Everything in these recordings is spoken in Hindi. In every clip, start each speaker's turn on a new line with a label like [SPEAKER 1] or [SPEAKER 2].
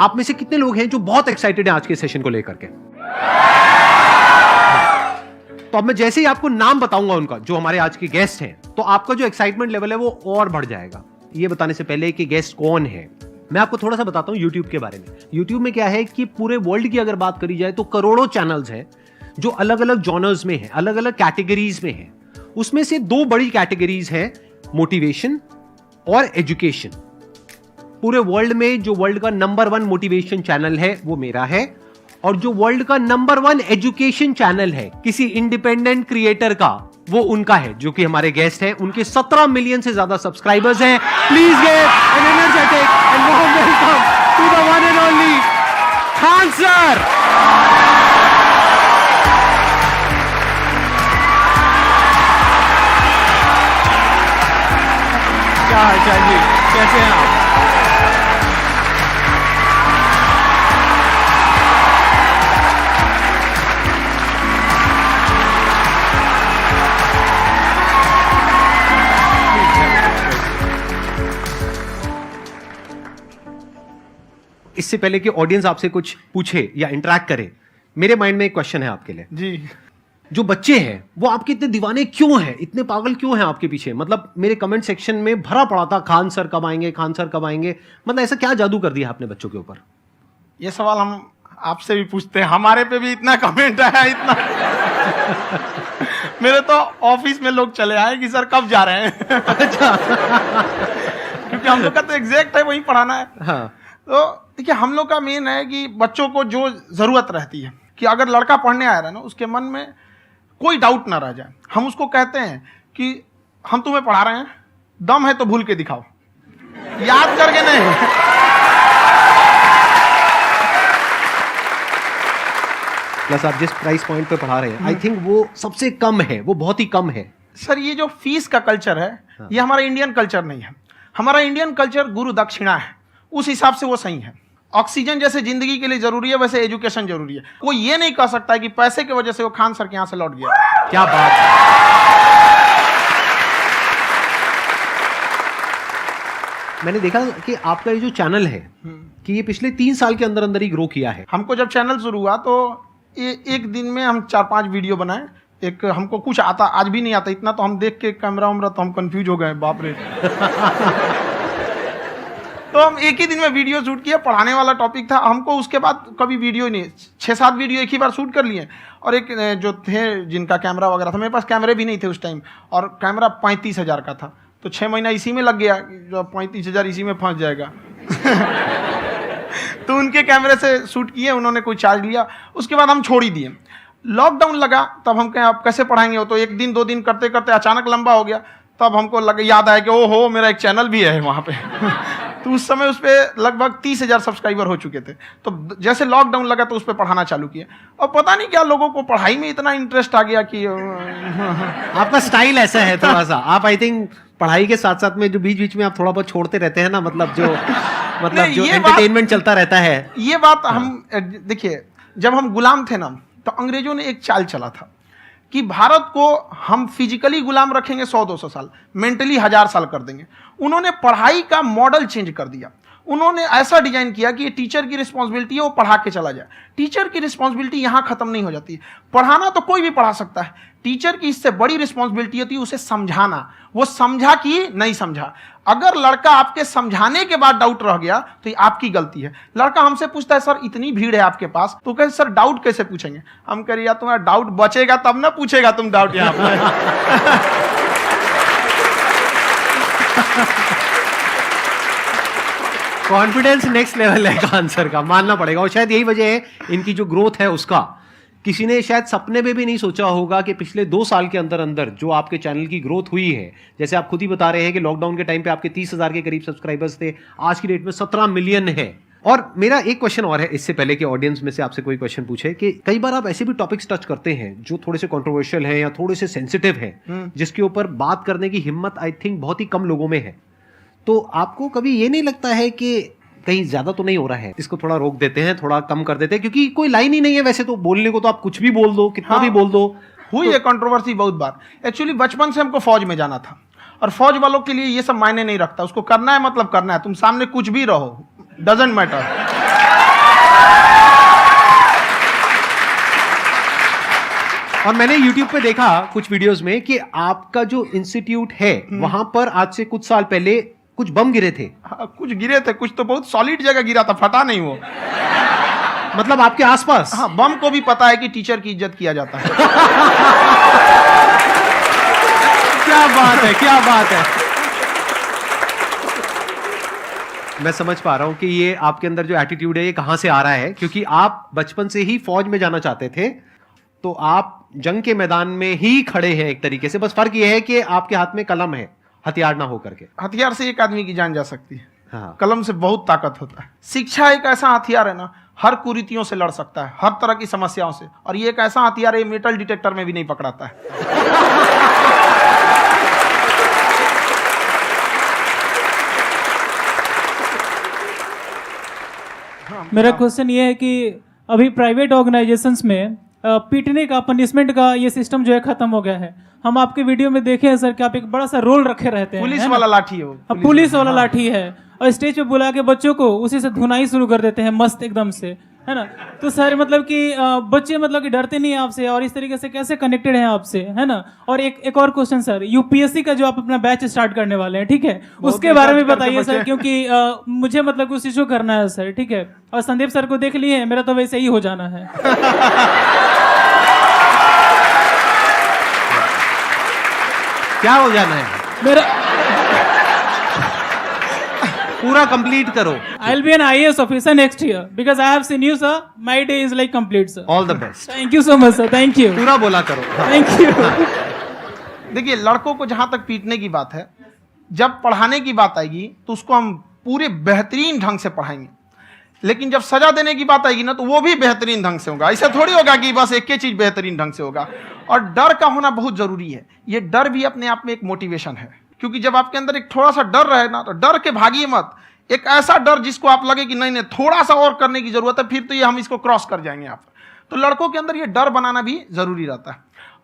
[SPEAKER 1] आप में से कितने लोग हैं जो बहुत एक्साइटेड हैं आज के सेशन को लेकर के? तो अब मैं जैसे ही आपको नाम बताऊंगा उनका, जो हमारे आज के गेस्ट हैं, तो आपका जो एक्साइटमेंट लेवल है वो और बढ़ जाएगा। ये बताने से पहले कि गेस्ट कौन है, मैं आपको थोड़ा सा बताता हूं यूट्यूब के बारे में। यूट्यूब में क्या है कि पूरे वर्ल्ड की अगर बात करी जाए तो करोड़ों चैनल्स हैं जो अलग अलग जॉनर्स में हैं, अलग अलग कैटेगरीज में हैं। उसमें से दो बड़ी कैटेगरीज हैं, मोटिवेशन और एजुकेशन। पूरे वर्ल्ड में जो वर्ल्ड का नंबर 1 मोटिवेशन चैनल है वो मेरा है, और जो वर्ल्ड का नंबर 1 एजुकेशन चैनल है किसी इंडिपेंडेंट क्रिएटर का, वो उनका है, जो कि हमारे गेस्ट हैं। उनके 17 मिलियन से ज्यादा सब्सक्राइबर्स हैं। Please give an energetic and warm welcome to the one and only Khan sir. क्या हाल चाल जी, कैसे हैं आप? इससे पहले कि ऑडियंस आपसे कुछ पूछे या इंटरेक्ट करे, मेरे माइंड में एक क्वेश्चन है आपके लिए
[SPEAKER 2] जी।
[SPEAKER 1] जो बच्चे हैं वो आपके इतने दीवाने क्यों हैं, इतने पागल क्यों हैं आपके पीछे? मतलब मेरे कमेंट सेक्शन में भरा पड़ा था, खान सर कब आएंगे, खान सर कब आएंगे। मतलब ऐसा क्या जादू कर दिया आपने बच्चों के ऊपर?
[SPEAKER 2] ये सवाल हम आपसे भी पूछते हैं, हमारे पे भी इतना कमेंट आया, इतना मेरे तो ऑफिस में लोग चले आए कि सर कब जा रहे हैं।
[SPEAKER 1] अच्छा।
[SPEAKER 2] क्योंकि हम लोग का तो एग्जैक्ट है, वही पढ़ाना है।
[SPEAKER 1] हाँ।
[SPEAKER 2] तो देखिए, हम लोग का मेन है कि बच्चों को जो जरूरत रहती है कि अगर लड़का पढ़ने आ रहा है ना, उसके मन में कोई डाउट ना रह जाए। हम उसको कहते हैं कि हम तुम्हें पढ़ा रहे हैं, दम है तो भूल के दिखाओ, याद करके नहीं।
[SPEAKER 1] प्लस आप जिस प्राइस पॉइंट पे पढ़ा रहे हैं, आई थिंक वो सबसे कम है, वो बहुत ही कम है।
[SPEAKER 2] सर ये जो फीस का कल्चर है, ये हमारा इंडियन कल्चर नहीं है। हमारा इंडियन कल्चर गुरु दक्षिणा है, उस हिसाब से वो सही है। ऑक्सीजन जैसे जिंदगी के लिए जरूरी है, वैसे एजुकेशन जरूरी है। कोई ये नहीं कह सकता है कि पैसे की वजह से वो खान सर के यहां से लौट गया।
[SPEAKER 1] क्या बात है। मैंने देखा कि आपका ये जो चैनल है कि ये पिछले 3 साल के अंदर अंदर ही ग्रो किया है।
[SPEAKER 2] हमको जब चैनल शुरू हुआ तो एक दिन में हम 4-5 वीडियो बनाए। एक हमको कुछ आता, आज भी नहीं आता इतना, तो हम देख के कैमरा वैमरा तो हम कंफ्यूज हो गए, बाप रे। तो हम एक ही दिन में वीडियो शूट किया, पढ़ाने वाला टॉपिक था हमको। उसके बाद कभी वीडियो ही नहीं, 6-7 वीडियो एक ही बार शूट कर लिए। और एक जो थे जिनका कैमरा वगैरह था, मेरे पास कैमरे भी नहीं थे उस टाइम, और कैमरा 35,000 का था, तो 6 महीना इसी में लग गया। जो 35,000 इसी में फंस जाएगा। तो उनके कैमरे से शूट किए, उन्होंने कोई चार्ज लिया, उसके बाद हम छोड़ ही दिए। लॉकडाउन लगा, तब हम कहें आप कैसे पढ़ाएंगे, वो तो 1 दिन 2 दिन करते करते अचानक लंबा हो गया। तब हमको याद आया कि ओहो, मेरा एक चैनल भी है वहाँ पे। तो उस समय उस पर लगभग 30,000 सब्सक्राइबर हो चुके थे। तो जैसे लॉकडाउन लगा तो उस पर पढ़ाना चालू किया, और पता नहीं क्या लोगों को पढ़ाई में इतना इंटरेस्ट आ गया कि
[SPEAKER 1] आपका स्टाइल ऐसा है थोड़ा सा। आप आई थिंक पढ़ाई के साथ साथ में जो बीच बीच में आप थोड़ा बहुत छोड़ते रहते हैं ना, मतलब जो एंटरटेनमेंट चलता रहता है।
[SPEAKER 2] ये बात हम देखिए, जब हम गुलाम थे ना, तो अंग्रेजों ने एक चाल चला था कि भारत को हम फिजिकली गुलाम रखेंगे 100-200 साल, मेंटली 1000 साल कर देंगे। उन्होंने पढ़ाई का मॉडल चेंज कर दिया। उन्होंने ऐसा डिजाइन किया कि ये टीचर की रिस्पॉन्सिबिलिटी है, वो पढ़ा के चला जाए। टीचर की रिस्पॉन्सिबिलिटी यहाँ खत्म नहीं हो जाती। पढ़ाना तो कोई भी पढ़ा सकता है, टीचर की इससे बड़ी रिस्पॉन्सिबिलिटी होती है उसे समझाना। वो समझा कि नहीं समझा। अगर लड़का आपके समझाने के बाद डाउट रह गया तो ये आपकी गलती है। लड़का हमसे पूछता है, सर इतनी भीड़ है आपके पास, तो कहते सर डाउट कैसे पूछेंगे? हम कह रहे यार, तुम्हारा डाउट बचेगा तब ना पूछेगा तुम डाउट यहाँ पे।
[SPEAKER 1] कॉन्फिडेंस नेक्स्ट लेवल है खान सर का, मानना पड़ेगा। और शायद यही वजह है इनकी जो ग्रोथ है उसका। किसी ने शायद सपने में भी नहीं सोचा होगा कि पिछले 2 साल के अंदर अंदर जो आपके चैनल की ग्रोथ हुई है, जैसे आप खुद ही बता रहे हैं कि लॉकडाउन के टाइम पे आपके 30,000 के करीब सब्सक्राइबर्स थे, आज की डेट में 17 मिलियन है। और मेरा एक क्वेश्चन और है, इससे पहले कि ऑडियंस में से आपसे कोई क्वेश्चन पूछे, कि कई बार आप ऐसे भी टॉपिक्स टच करते हैं जो थोड़े से कंट्रोवर्शियल हैं या थोड़े से सेंसिटिव हैं, जिसके ऊपर बात करने की हिम्मत आई थिंक बहुत ही कम लोगों में है। तो आपको कभी ये नहीं लगता है कि कहीं ज्यादा तो नहीं हो रहा है, इसको थोड़ा रोक देते हैं, थोड़ा कम कर देते हैं? क्योंकि कोई लाइन ही नहीं है वैसे तो बोलने को, तो आप कुछ भी बोल दो, कितना भी बोल दो।
[SPEAKER 2] हुई है कंट्रोवर्सी बहुत बार। एक्चुअली बचपन से हमको फौज में जाना था, और फौज वालों के लिए ये सब मायने नहीं रखता। उसको करना है मतलब करना है, तुम सामने कुछ भी रहो, डजंट मैटर।
[SPEAKER 1] और मैंने YouTube पे देखा कुछ वीडियोस में कि आपका जो इंस्टीट्यूट है वहां पर आज से कुछ साल पहले कुछ बम गिरे थे।
[SPEAKER 2] हाँ, कुछ गिरे थे, कुछ तो बहुत सॉलिड जगह गिरा था, फटा नहीं वो।
[SPEAKER 1] मतलब आपके आसपास?
[SPEAKER 2] हाँ, बम को भी पता है कि टीचर की इज्जत किया जाता है।
[SPEAKER 1] क्या बात है, क्या बात है। मैं समझ पा रहा हूं कि ये आपके अंदर जो एटीट्यूड है ये कहां से आ रहा है, क्योंकि आप बचपन से ही फौज में जाना चाहते थे, तो आप जंग के मैदान में ही खड़े हैं एक तरीके से। बस फर्क ये है कि आपके हाथ में कलम है, हथियार ना हो करके।
[SPEAKER 2] हथियार से एक आदमी की जान जा सकती है,
[SPEAKER 1] हाँ।
[SPEAKER 2] कलम से बहुत ताकत होता है। शिक्षा एक ऐसा हथियार है ना, हर कुरीतियों से लड़ सकता है, हर तरह की समस्याओं से। और ये एक ऐसा हथियार है, मेटल डिटेक्टर में भी नहीं पकड़ाता है।
[SPEAKER 3] मेरा क्वेश्चन ये है कि अभी प्राइवेट ऑर्गेनाइजेशंस में पीटने का, पनिशमेंट का ये सिस्टम जो है खत्म हो गया है। हम आपके वीडियो में देखे हैं सर कि आप एक बड़ा सा रोल रखे रहते हैं,
[SPEAKER 2] पुलिस
[SPEAKER 3] है
[SPEAKER 2] वाला
[SPEAKER 3] ना?
[SPEAKER 2] लाठी है वो,
[SPEAKER 3] पुलिस वाला लाठी है, और स्टेज पे बुला के बच्चों को उसी से धुनाई शुरू कर देते हैं मस्त एकदम से, है ना? तो सर मतलब कि बच्चे मतलब कि डरते नहीं हैं आपसे, और इस तरीके से कैसे कनेक्टेड हैं आपसे, है ना? और एक और क्वेश्चन सर, यूपीएससी का जो आप अपना बैच स्टार्ट करने वाले हैं, ठीक है, उसके बारे में बताइए सर, क्योंकि मुझे मतलब कुछ इशू करना है सर, ठीक है? और संदीप सर को देख लिए, मेरा तो वैसे ही हो जाना है।
[SPEAKER 1] क्या हो जाना है?
[SPEAKER 3] मेरा
[SPEAKER 1] पूरा कंप्लीट करो।
[SPEAKER 3] I'll be an IAS officer next year because I have seen you, sir. My day is like complete, sir.
[SPEAKER 1] All the best.
[SPEAKER 3] Thank you so much, sir. Thank you.
[SPEAKER 1] पूरा बोला करो।
[SPEAKER 3] Thank you.
[SPEAKER 2] देखिए, लड़कों को जहां तक पीटने की बात है, जब पढ़ाने की बात आएगी तो उसको हम पूरे बेहतरीन ढंग से पढ़ाएंगे। लेकिन जब सजा देने की बात आएगी ना, तो वो भी बेहतरीन ढंग से होगा। ऐसा थोड़ी होगा कि बस एक ही चीज बेहतरीन ढंग से होगा। और डर का होना बहुत जरूरी है। ये डर भी अपने आप में एक मोटिवेशन है, क्योंकि जब आपके अंदर एक थोड़ा सा डर रहे ना, तो डर के भागिए मत। एक ऐसा डर जिसको आप लगे कि नहीं नहीं थोड़ा सा और करने की जरूरत है, फिर तो ये हम इसको क्रॉस कर जाएंगे आप। तो लड़कों के अंदर ये डर बनाना भी जरूरी रहता है।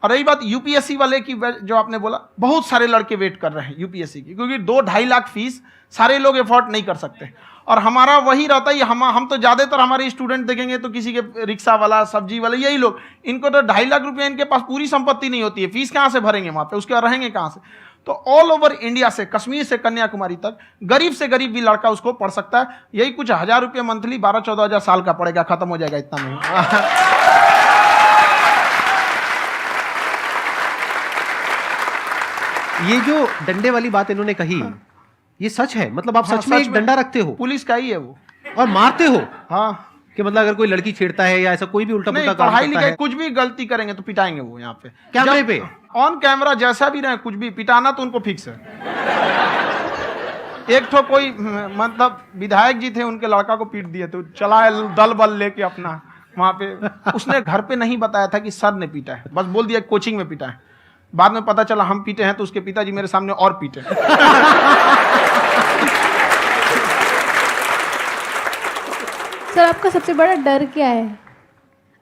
[SPEAKER 2] और रही बात यूपीएससी वाले की, जो आपने बोला, बहुत सारे लड़के वेट कर रहे हैं यूपीएससी की, क्योंकि 2-2.5 लाख फीस सारे लोग एफोर्ड नहीं कर सकते। और हमारा वही रहता है, हम तो ज्यादातर हमारे स्टूडेंट देखेंगे तो किसी के रिक्शा वाला, सब्जी वाला, यही लोग, इनको तो 2.5 लाख रुपया, इनके पास पूरी संपत्ति नहीं होती है, फीस कहाँ से भरेंगे वहां पे, उसके बाद रहेंगे कहाँ से? तो ऑल ओवर इंडिया से, कश्मीर से कन्याकुमारी तक, गरीब से गरीब भी लड़का उसको पढ़ सकता है। यही कुछ 1000 रुपये मंथली, 12-14 हजार साल का पड़ेगा, खत्म हो जाएगा इतना में।
[SPEAKER 1] ये जो डंडे वाली बात इन्होंने कही, ये सच है? मतलब आप
[SPEAKER 2] हाँ,
[SPEAKER 1] सच में एक डंडा रखते हो
[SPEAKER 2] पुलिस का ही है वो,
[SPEAKER 1] और मारते हो?
[SPEAKER 2] हाँ।
[SPEAKER 1] कि मतलब अगर कोई लड़की छेड़ता है या ऐसा कोई भी उल्टा
[SPEAKER 2] नहीं,
[SPEAKER 1] पुल्टा काम
[SPEAKER 2] पढ़ाई
[SPEAKER 1] करता
[SPEAKER 2] लिखाई
[SPEAKER 1] है,
[SPEAKER 2] कुछ भी गलती करेंगे तो पिटाएंगे वो यहाँ पे,
[SPEAKER 1] कैमरे पे,
[SPEAKER 2] ऑन कैमरा, जैसा भी रहे, कुछ भी पिटाना तो उनको फिक्स है। एक तो कोई मतलब विधायक जी थे, उनके लड़का को पीट दिए, तो चला है दल बल लेके अपना वहां पे। उसने घर पे नहीं बताया था कि सर ने पीटा है, बस बोल दिया कोचिंग में पीटा है। बाद में पता चला हम पीटे हैं, तो उसके पिताजी मेरे सामने और पीटे।
[SPEAKER 4] सर आपका सबसे बड़ा डर क्या है,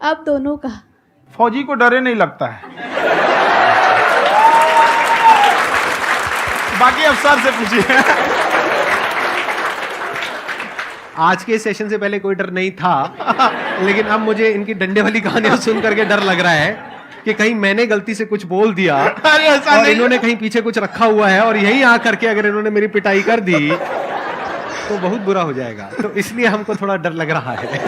[SPEAKER 4] आप दोनों का?
[SPEAKER 2] फौजी को डरे नहीं लगता है, बाकी अफसर से पूछिए।
[SPEAKER 1] आज के सेशन से पहले कोई डर नहीं था, लेकिन अब मुझे इनकी डंडे वाली कहानियां सुन करके डर लग रहा है कि कहीं मैंने गलती से कुछ बोल दिया
[SPEAKER 2] अरे ऐसा
[SPEAKER 1] और
[SPEAKER 2] नहीं।
[SPEAKER 1] इन्होंने कहीं पीछे कुछ रखा हुआ है, और यहीं आ करके अगर इन्होंने मेरी पिटाई कर दी तो बहुत बुरा हो जाएगा। तो इसलिए हमको थोड़ा डर लग रहा है।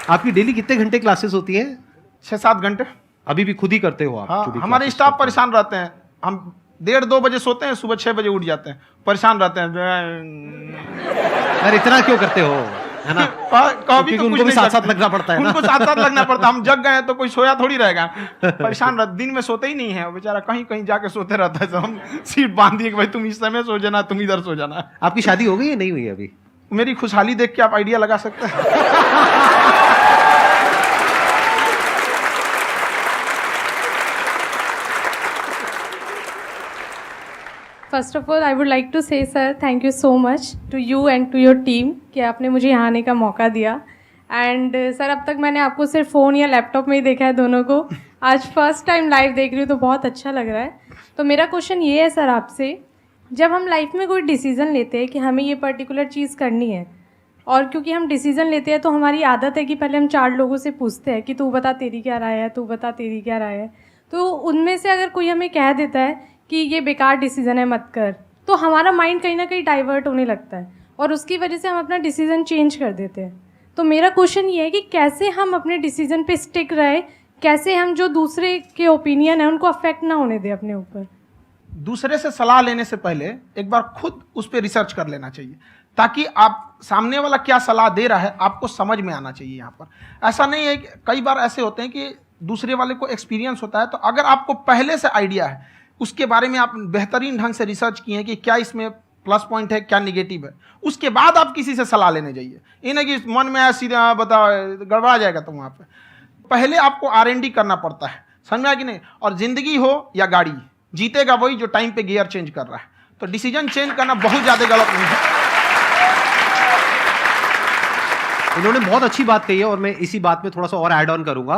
[SPEAKER 1] आपकी डेली कितने घंटे क्लासेस होती हैं?
[SPEAKER 2] 6-7 घंटे।
[SPEAKER 1] अभी भी खुद ही करते हो आप?
[SPEAKER 2] हाँ,
[SPEAKER 1] जो भी
[SPEAKER 2] हमारे
[SPEAKER 1] classes
[SPEAKER 2] स्टाफ
[SPEAKER 1] करते हो।
[SPEAKER 2] परेशान रहते हैं। हम 1:30-2 बजे सोते हैं, सुबह 6 बजे उठ जाते हैं, परेशान रहते हैं।
[SPEAKER 1] यार इतना क्यों करते हो, है ना?
[SPEAKER 2] कभी तो
[SPEAKER 1] उनको भी साथ साथ लगना पड़ता है ना।
[SPEAKER 2] उनको साथ साथ लगना पड़ता है। हम जग गए तो कोई सोया थोड़ी रहेगा, परेशान रह, दिन में सोते ही नहीं है बेचारा, कहीं कहीं जाके सोते रहता है। तो हम सीट बांध दिए कि भाई तुम इस समय सो जाना, तुम इधर सो जाना।
[SPEAKER 1] आपकी शादी हो गई या नहीं हुई अभी?
[SPEAKER 2] मेरी खुशहाली देख के आप आइडिया लगा सकते हैं।
[SPEAKER 4] First of all I would like to say sir thank you so much to you and to your team कि आपने मुझे यहाँ आने का मौका दिया। एंड सर अब तक मैंने आपको सिर्फ फ़ोन या लैपटॉप में ही देखा है दोनों को, आज फर्स्ट टाइम लाइव देख रही हूँ तो बहुत अच्छा लग रहा है। तो मेरा क्वेश्चन ये है सर आपसे, जब हम लाइफ में कोई डिसीज़न लेते हैं कि हमें ये पर्टिकुलर चीज़ करनी है, और क्योंकि हम डिसीजन लेते हैं तो हमारी आदत है कि पहले हम 4 लोगों से पूछते हैं कि तू बता तेरी क्या राय है, तू बता तेरी क्या राय है। तो उनमें से अगर कोई हमें कह देता है कि ये बेकार डिसीजन है मत कर, तो हमारा माइंड कहीं ना कहीं डाइवर्ट होने लगता है और उसकी वजह से हम अपना डिसीजन चेंज कर देते हैं। तो मेरा क्वेश्चन ये है कि कैसे हम अपने डिसीजन पे स्टिक रहे, कैसे हम जो दूसरे के ओपिनियन है उनको अफेक्ट ना होने दें अपने ऊपर।
[SPEAKER 2] दूसरे से सलाह लेने से पहले एक बार खुद उस पर रिसर्च कर लेना चाहिए, ताकि आप सामने वाला क्या सलाह दे रहा है आपको समझ में आना चाहिए। यहाँ पर ऐसा नहीं है कि कई बार ऐसे होते हैं कि दूसरे वाले को एक्सपीरियंस होता है, तो अगर आपको पहले से आइडिया है, उसके बारे में आप बेहतरीन ढंग से रिसर्च किए हैं कि क्या इसमें प्लस पॉइंट है क्या निगेटिव है, उसके बाद आप किसी से सलाह लेने जाइए। ये नहीं कि मन में आया सीधा बता गड़बड़ा जाएगा। तो वहाँ पे पहले आपको R&D करना पड़ता है, समझ में आया कि नहीं। और जिंदगी हो या गाड़ी, जीतेगा वही जो टाइम पे गियर चेंज कर रहा है। तो डिसीजन चेंज करना बहुत ज़्यादा गलत नहीं है।
[SPEAKER 1] इन्होंने बहुत अच्छी बात कही है और मैं इसी बात में थोड़ा सा और ऐड ऑन करूंगा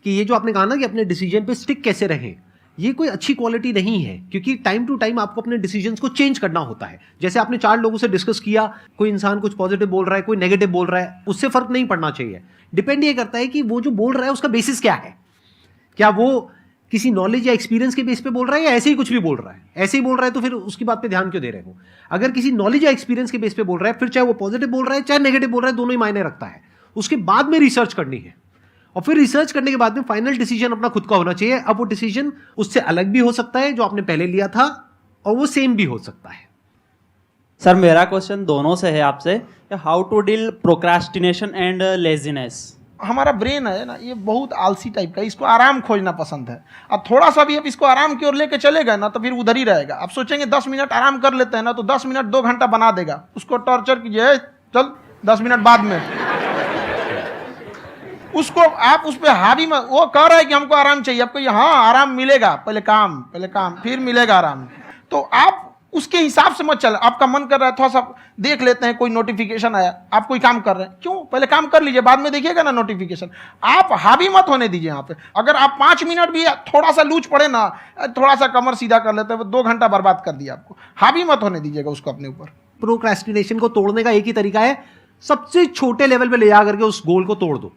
[SPEAKER 1] कि ये जो आपने कहा ना कि अपने डिसीजन पे स्टिक कैसे रहें, ये कोई अच्छी क्वालिटी नहीं है, क्योंकि टाइम टू टाइम आपको अपने डिसीजंस को चेंज करना होता है। जैसे आपने 4 लोगों से डिस्कस किया, कोई इंसान कुछ पॉजिटिव बोल रहा है, कोई नेगेटिव बोल रहा है, उससे फर्क नहीं पड़ना चाहिए। डिपेंड ये करता है कि वो जो बोल रहा है उसका बेसिस क्या है। क्या वो किसी नॉलेज या एक्सपीरियंस के बेस पे बोल रहा है या ऐसे ही कुछ भी बोल रहा है? ऐसे ही बोल रहा है तो फिर उसकी बात पे ध्यान क्यों दे रहे हो? अगर किसी नॉलेज या एक्सपीरियंस के बेस पे बोल रहा है, फिर चाहे वो पॉजिटिव बोल रहा है चाहे नेगेटिव बोल रहा है, दोनों ही मायने रखता है। उसके बाद में रिसर्च करनी है और फिर रिसर्च करने के बाद में फाइनल डिसीजन अपना खुद का होना चाहिए। अब वो डिसीजन उससे अलग भी हो सकता है जो आपने पहले लिया था, और वो सेम भी हो सकता है।
[SPEAKER 5] सर मेरा क्वेश्चन दोनों से है आपसे, how to deal procrastination and laziness.
[SPEAKER 2] हमारा ब्रेन है ना, ये बहुत आलसी टाइप का, इसको आराम खोजना पसंद है। अब थोड़ा सा भी अब इसको आराम की ओर लेके चले गए ना तो फिर उधर ही रहेगा। आप सोचेंगे 10 मिनट आराम कर लेते हैं ना, तो 10 मिनट 2 घंटा बना देगा। उसको टॉर्चर कीजिए, चल 10 मिनट बाद में। उसको आप उस पर हावी मत, वो कह रहा है कि हमको आराम चाहिए, आपको हाँ आराम मिलेगा, पहले काम फिर मिलेगा आराम। तो आप उसके हिसाब से मत चल। आपका मन कर रहा है थोड़ा सा देख लेते हैं, कोई नोटिफिकेशन आया, आप कोई काम कर रहे हैं, क्यों पहले काम कर लीजिए, बाद में देखिएगा ना नोटिफिकेशन। आप हावी मत होने दीजिए यहाँ पे। अगर आप 5 मिनट भी थोड़ा सा लूज पड़े ना, थोड़ा सा कमर सीधा कर लेते हैं, 2 घंटा बर्बाद कर दिया आपको। हावी मत होने दीजिएगा उसको अपने ऊपर।
[SPEAKER 1] प्रोक्रेस्टिनेशन को तोड़ने का एक ही तरीका है, सबसे छोटे लेवल पे ले जा करके उस गोल को तोड़ दो।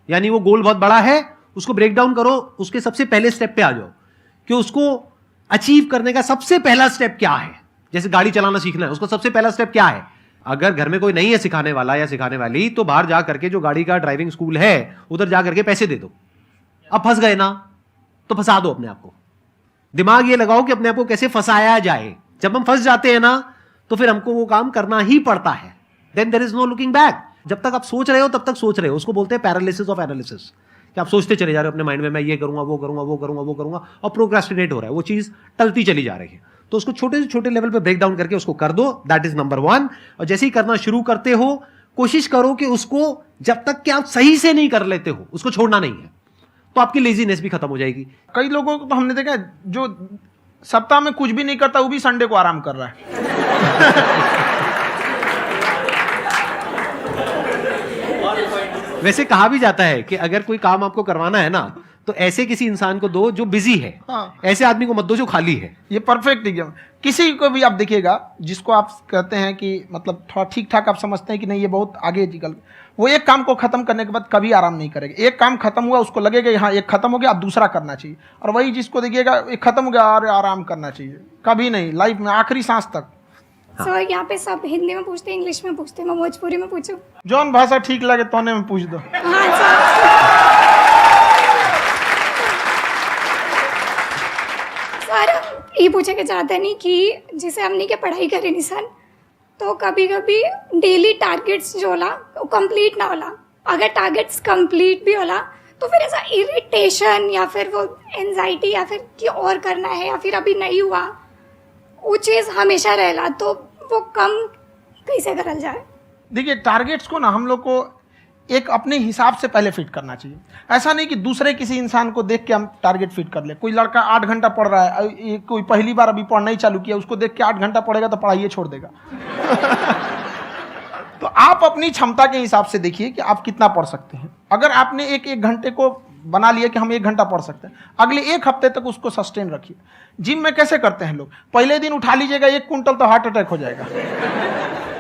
[SPEAKER 1] यानी वो गोल बहुत बड़ा है, उसको ब्रेक डाउन करो, उसके सबसे पहले स्टेप पे आ जाओ कि उसको अचीव करने का सबसे पहला स्टेप क्या है। जैसे गाड़ी चलाना सीखना है, उसका सबसे पहला स्टेप क्या है। अगर घर में कोई नहीं है सिखाने वाला या सिखाने वाली, तो बाहर जा करके जो गाड़ी का ड्राइविंग स्कूल है उधर जा करके पैसे दे दो। अब फंस गए ना तो फंसा दो अपने आप को। दिमाग ये लगाओ कि अपने आप को कैसे फंसाया जाए। जब हम फंस जाते हैं ना तो फिर हमको वो काम करना ही पड़ता है। Then there is no looking back. जब तक आप सोच रहे हो तब तक सोच रहे हो, उसको बोलते हैं पैरालिसिस ऑफ एनालिसिस, कि आप सोचते चले जा रहे हो अपने माइंड में, मैं ये करूंगा वो करूंगा वो करूंगा वो करूंगा, और प्रोक्रेस्टिनेट हो रहा है, वो चीज टलती चली जा रही है। तो उसको छोटे से छोटे लेवल पे ब्रेक डाउन करके उसको कर दो, दैट इज नंबर 1। और जैसे ही करना शुरू करते हो, कोशिश करो कि उसको जब तक कि आप सही से नहीं कर लेते हो उसको छोड़ना नहीं है, तो आपकी लेजीनेस भी खत्म हो जाएगी।
[SPEAKER 2] कई लोगों को तो हमने देखा जो सप्ताह में कुछ भी नहीं करता, वो भी संडे को आराम कर रहा है।
[SPEAKER 1] वैसे कहा भी जाता है कि अगर कोई काम आपको करवाना है ना, तो ऐसे किसी इंसान को दो जो बिजी है।
[SPEAKER 2] हाँ।
[SPEAKER 1] ऐसे आदमी को मत दो जो खाली है।
[SPEAKER 2] ये परफेक्ट एग्जाम। किसी को भी आप देखिएगा जिसको आप कहते हैं कि मतलब थोड़ा ठीक ठाक आप समझते हैं कि नहीं ये बहुत आगे निकल, वो एक काम को खत्म करने के बाद कभी आराम नहीं करेगा। एक काम खत्म हुआ उसको लगेगा हाँ एक खत्म हो गया, अब दूसरा करना चाहिए। और वही जिसको देखिएगा एक खत्म हो गया और आराम करना चाहिए, कभी नहीं, लाइफ में आखिरी सांस तक।
[SPEAKER 6] सर यहाँ पे सब हिंदी में पूछते हैं, इंग्लिश में पूछते हैं, मैं भोजपुरी में पूछूं?
[SPEAKER 2] जौन भाषा ठीक लगे तोने में पूछ दो।
[SPEAKER 6] हाँ सर। सर ये पूछे के चाहते नहीं कि जैसे हमने के पढ़ाई करी नहीं सर, तो कभी कभी डेली टारगेट्स जो होला वो कंप्लीट ना होला। अगर टारगेट्स कंप्लीट भी होला तो फिर ऐसा इरिटेशन या फिर वो एंजाइटी या फिर कि और करना है या फिर अभी नहीं हुआ, वो चीज़ हमेशा रहेला। तो वो कम कैसे करल जाए?
[SPEAKER 2] देखिए टारगेट्स को ना हम लोग को एक अपने हिसाब से पहले फिट करना चाहिए। ऐसा नहीं कि दूसरे किसी इंसान को देख के हम टारगेट फिट कर ले। कोई लड़का 8 घंटा पढ़ रहा है, कोई पहली बार अभी पढ़ना ही चालू किया, उसको देख के 8 घंटा पढ़ेगा तो पढ़ाई छोड़ देगा। तो आप अपनी क्षमता के हिसाब से देखिए कि आप कितना पढ़ सकते हैं। अगर आपने एक घंटे को बना लिया कि हम 1 घंटा पढ़ सकते हैं, अगले 1 हफ्ते तक उसको सस्टेन रखिए। जिम में कैसे करते हैं लोग, पहले दिन उठा लीजिएगा 1 कुंटल तो हार्ट अटैक हो जाएगा।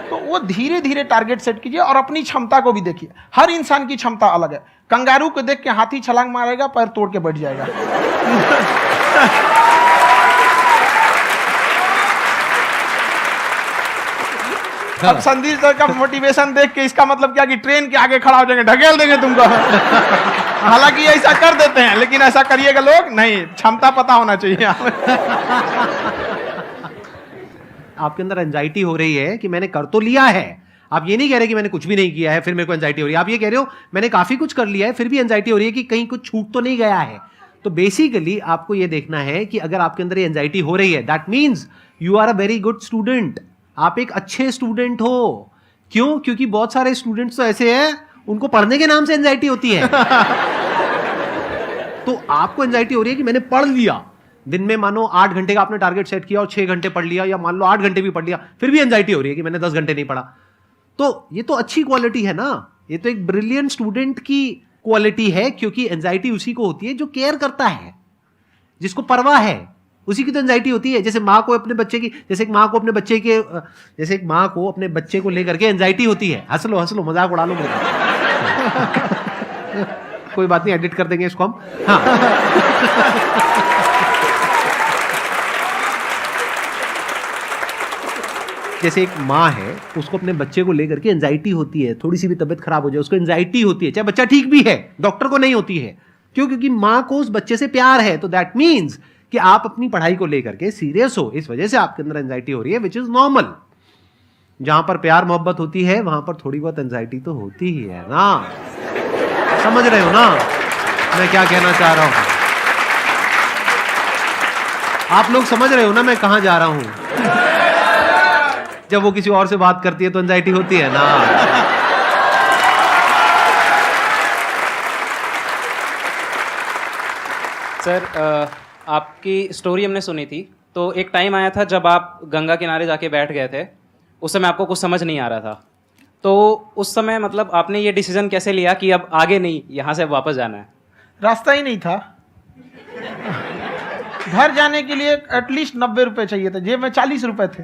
[SPEAKER 2] तो वो धीरे धीरे टारगेट सेट कीजिए और अपनी क्षमता को भी देखिए। हर इंसान की क्षमता अलग है। कंगारू को देख के हाथी छलांग मारेगा, पैर तोड़ के बैठ जाएगा। अब संदीप सर का मोटिवेशन देख के इसका मतलब क्या कि ट्रेन के आगे खड़ा हो जाएंगे, ढकेल देंगे तुमको। हालांकि ऐसा कर देते हैं, लेकिन ऐसा करिएगा लोग नहीं, क्षमता पता होना चाहिए।
[SPEAKER 1] आपके अंदर एंजाइटी हो रही है कि मैंने कर तो लिया है। आप ये नहीं कह रहे कि मैंने कुछ भी नहीं किया है फिर मेरे को एंजाइटी हो रही है। आप ये कह रहे हो मैंने काफी कुछ कर लिया है फिर भी एंजाइटी हो रही है कि कहीं कुछ छूट तो नहीं गया है। तो बेसिकली आपको ये देखना है कि अगर आपके अंदर ये एंजाइटी हो रही है, that means you are a very good student. आप एक अच्छे स्टूडेंट हो। क्यों? क्योंकि बहुत सारे स्टूडेंट्स तो ऐसे हैं उनको पढ़ने के नाम से एंजाइटी होती है। तो आपको एंजाइटी हो रही है कि मैंने पढ़ लिया, दिन में मानो 8 घंटे का आपने टारगेट सेट किया और 6 घंटे पढ़ लिया, या मान लो 8 घंटे भी पढ़ लिया, फिर भी एंजाइटी हो रही है कि मैंने 10 घंटे नहीं पढ़ा। तो ये तो अच्छी क्वालिटी है ना, ये तो एक ब्रिलियंट स्टूडेंट की क्वालिटी है। क्योंकि एंजाइटी उसी को होती है जो केयर करता है, जिसको परवाह है, उसी की तो एंजाइटी होती है। जैसे माँ को अपने बच्चे की, जैसे एक माँ को अपने बच्चे के, जैसे एक माँ को अपने बच्चे को लेकर के एंजाइटी होती है। हंस लो मजाक उड़ा लो मेरा। कोई बात नहीं, एडिट कर देंगे इसको हम। हाँ। जैसे एक माँ है, उसको अपने बच्चे को लेकर के एंजाइटी होती है, थोड़ी सी भी तबीयत खराब हो जाए उसको एंजाइटी होती है, चाहे बच्चा ठीक भी है, डॉक्टर को नहीं होती है। क्यों? क्योंकि माँ को उस बच्चे से प्यार है। तो दैट मीन्स कि आप अपनी पढ़ाई को लेकर के सीरियस हो, इस वजह से आपके अंदर एंजाइटी हो रही है, विच इज नॉर्मल। जहां पर प्यार मोहब्बत होती है वहां पर थोड़ी बहुत एंजाइटी तो होती ही है ना। समझ रहे हो ना मैं क्या कहना चाह रहा हूं? आप लोग समझ रहे हो ना मैं कहां जा रहा हूं? जब वो किसी और से बात करती है तो एंजाइटी होती है ना।
[SPEAKER 7] सर, आपकी स्टोरी हमने सुनी थी, तो एक टाइम आया था जब आप गंगा किनारे जाके बैठ गए थे। उस समय आपको कुछ समझ नहीं आ रहा था, तो उस समय मतलब आपने ये डिसीजन कैसे लिया कि अब आगे नहीं, यहाँ से वापस जाना है?
[SPEAKER 2] रास्ता ही नहीं था। घर जाने के लिए एटलीस्ट 90 रुपए चाहिए थे, जेब में 40 रुपए थे।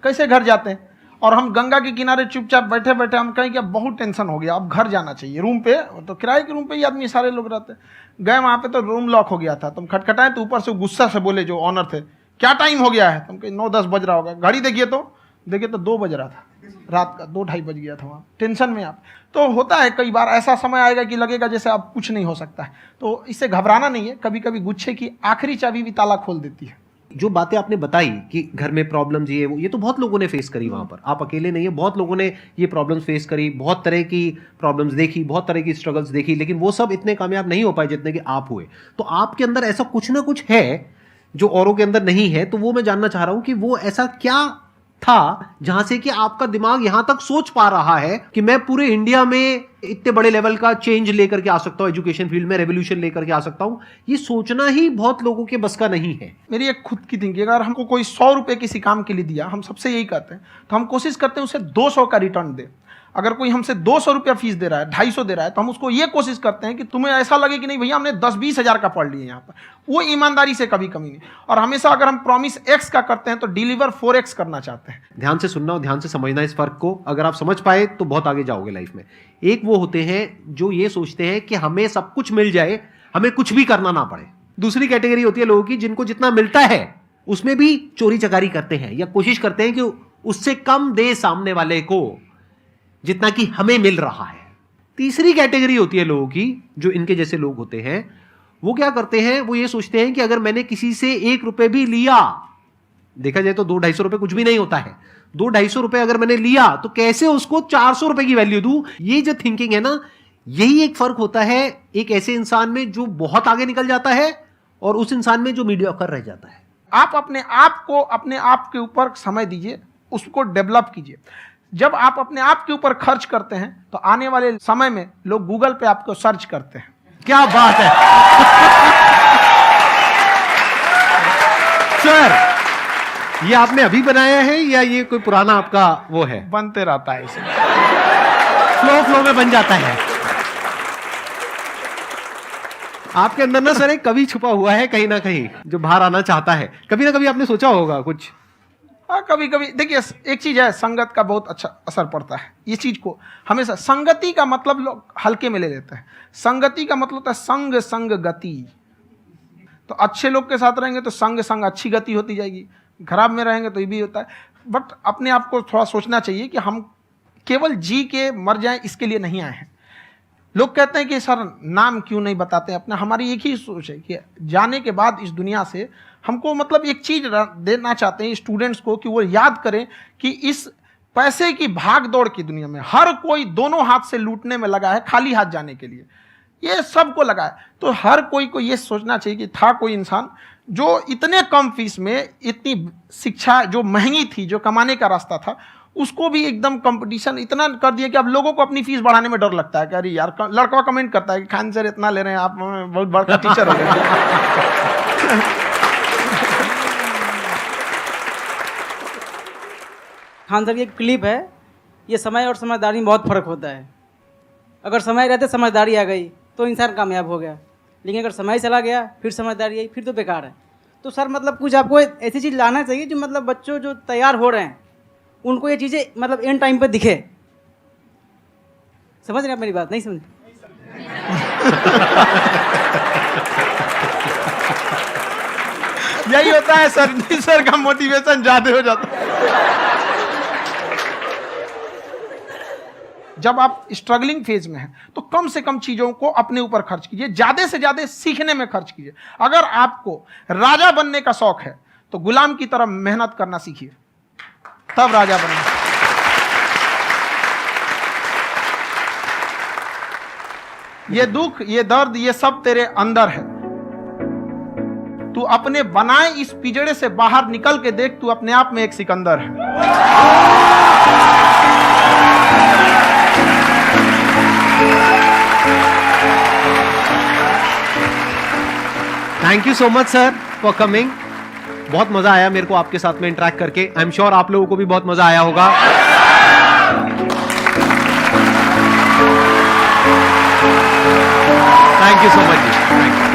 [SPEAKER 2] कैसे घर जाते हैं? और हम गंगा के किनारे चुपचाप बैठे बैठे हम कहें कि अब बहुत टेंशन हो गया, अब घर जाना चाहिए। रूम पे, तो किराए के रूम पे ही आदमी सारे लोग रहते। गए वहाँ पे तो रूम लॉक हो गया था। तुम खटखटाए तो ऊपर से गुस्सा से बोले जो ऑनर थे, क्या टाइम हो गया है? तुम कहीं 9-10 बज रहा होगा। घड़ी देखिए तो 2 बज रहा था रात का, 2-2:30 बज गया था वहाँ। टेंशन में आप तो होता है, कई बार ऐसा समय आएगा कि लगेगा जैसे अब कुछ नहीं हो सकता है। तो इससे घबराना नहीं है। कभी कभी गुच्छे की आखिरी चाबी भी ताला खोल देती है।
[SPEAKER 1] जो बातें आपने बताई कि घर में प्रॉब्लम्स ये वो, ये तो बहुत लोगों ने फेस करी वहां पर। आप अकेले नहीं है, बहुत लोगों ने ये प्रॉब्लम्स फेस करी, बहुत तरह की प्रॉब्लम्स देखी, बहुत तरह की स्ट्रगल्स देखी, लेकिन वो सब इतने कामयाब नहीं हो पाए जितने कि आप हुए। तो आपके अंदर ऐसा कुछ ना कुछ है जो औरों के अंदर नहीं है। तो वो मैं जानना चाह रहा हूं कि वो ऐसा क्या था जहां से कि आपका दिमाग यहां तक सोच पा रहा है कि मैं पूरे इंडिया में इतने बड़े लेवल का चेंज लेकर के आ सकता हूं, एजुकेशन फील्ड में रेवोल्यूशन लेकर के आ सकता हूं। ये सोचना ही बहुत लोगों के बस का नहीं है।
[SPEAKER 2] मेरी एक खुद की थिंकिंग, अगर हमको कोई 100 रुपए किसी काम के लिए दिया, हम सबसे यही कहते हैं, तो हम कोशिश करते हैं उसे 200 का रिटर्न दे। अगर कोई हमसे 200 रुपया फीस दे रहा है, 250 दे रहा है, तो हम उसको ये कोशिश करते हैं कि तुम्हें ऐसा लगे कि नहीं भैया हमने 10-20 हज़ार का पढ़ लिया यहाँ पर। वो ईमानदारी से कभी कमी नहीं। और हमेशा अगर हम प्रॉमिस एक्स का करते हैं तो डिलीवर 4x करना चाहते हैं।
[SPEAKER 1] ध्यान से सुनना और ध्यान से समझना इस फर्क को। अगर आप समझ पाए तो बहुत आगे जाओगे लाइफ में। एक वो होते हैं जो ये सोचते हैं कि हमें सब कुछ मिल जाए, हमें कुछ भी करना ना पड़े। दूसरी कैटेगरी होती है लोगों की जिनको जितना मिलता है उसमें भी चोरी चकारी करते हैं या कोशिश करते हैं कि उससे कम दे सामने वाले को जितना कि हमें मिल रहा है। तीसरी कैटेगरी होती है लोगों की, जो इनके जैसे लोग होते हैं, वो क्या करते हैं, वो ये सोचते हैं कि अगर मैंने किसी से 1 रुपए भी लिया, देखा जाए तो 200-250 रुपए कुछ भी नहीं होता है, 200-250 रुपए अगर मैंने लिया तो कैसे उसको 400 रुपए की वैल्यू दूं। ये जो थिंकिंग है ना, यही एक फर्क होता है एक ऐसे इंसान में जो बहुत आगे निकल जाता है और उस इंसान में जो मीडियोकर रह जाता है।
[SPEAKER 2] आप अपने आप को अपने आप के ऊपर समय दीजिए, उसको डेवलप कीजिए। जब आप अपने आप के ऊपर खर्च करते हैं तो आने वाले समय में लोग गूगल पे आपको सर्च करते हैं।
[SPEAKER 1] क्या बात है सर, ये आपने अभी बनाया है या ये कोई पुराना आपका वो है?
[SPEAKER 2] बनते रहता है इसे,
[SPEAKER 1] फ्लो में बन जाता है। आपके अंदर ना सर एक कवि छुपा हुआ है कहीं ना कहीं जो बाहर आना चाहता है। कभी ना कभी आपने सोचा होगा कुछ
[SPEAKER 2] कभी कभी देखिए, एक चीज है, संगत का बहुत अच्छा असर पड़ता है। ये चीज को हमेशा, संगति का मतलब लोग हल्के में ले लेते हैं। संगति का मतलब होता है संग संग गति। तो अच्छे लोग के साथ रहेंगे तो संग संग अच्छी गति होती जाएगी, खराब में रहेंगे तो ये भी होता है। बट अपने आप को थोड़ा सोचना चाहिए कि हम केवल जी के मर जाएं इसके लिए नहीं आए हैं। लोग कहते हैं कि सर नाम क्यों नहीं बताते अपना। हमारी एक ही सोच है कि जाने के बाद इस दुनिया से हमको मतलब एक चीज देना चाहते हैं स्टूडेंट्स को, कि वो याद करें कि इस पैसे की भाग दौड़ की दुनिया में हर कोई दोनों हाथ से लूटने में लगा है, खाली हाथ जाने के लिए ये सबको लगा है। तो हर कोई को ये सोचना चाहिए कि था कोई इंसान जो इतने कम फीस में इतनी शिक्षा जो महंगी थी, जो कमाने का रास्ता था, उसको भी एकदम कंपटीशन इतना कर दिया कि अब लोगों को अपनी फीस बढ़ाने में डर लगता है कि अरे यार, लड़का कमेंट करता है कि खान सर इतना ले रहे हैं, आप बहुत बड़ा टीचर हो गए।
[SPEAKER 8] खान सर की एक क्लिप है, ये समय और समझदारी में बहुत फ़र्क होता है। अगर समय रहते समझदारी आ गई तो इंसान कामयाब हो गया, लेकिन अगर समय चला गया फिर समझदारी आई फिर तो बेकार है। तो सर मतलब कुछ आपको ऐसी चीज़ लाना चाहिए जो मतलब बच्चों जो तैयार हो रहे हैं उनको ये चीज़ें मतलब एंड टाइम पे दिखे। समझ रहे हैं आप मेरी बात? नहीं समझ?
[SPEAKER 2] यही होता है सर का मोटिवेशन ज्यादा हो जाता है। जब आप स्ट्रगलिंग फेज में हैं तो कम से कम चीजों को अपने ऊपर खर्च कीजिए, ज्यादा से ज्यादा सीखने में खर्च कीजिए। अगर आपको राजा बनने का शौक है तो गुलाम की तरह मेहनत करना सीखिए, तब राजा बनेंगे। ये दुख, ये दर्द, ये सब तेरे अंदर है। तू अपने बनाए इस पिंजड़े से बाहर निकल के देख, तू अपने आप में एक सिकंदर है।
[SPEAKER 1] Thank you so much sir for coming. बहुत मजा आया मेरे को आपके साथ में इंटरेक्ट करके। आई एम श्योर आप लोगों को भी बहुत मजा आया होगा। थैंक यू सो मच जी, थैंक यू।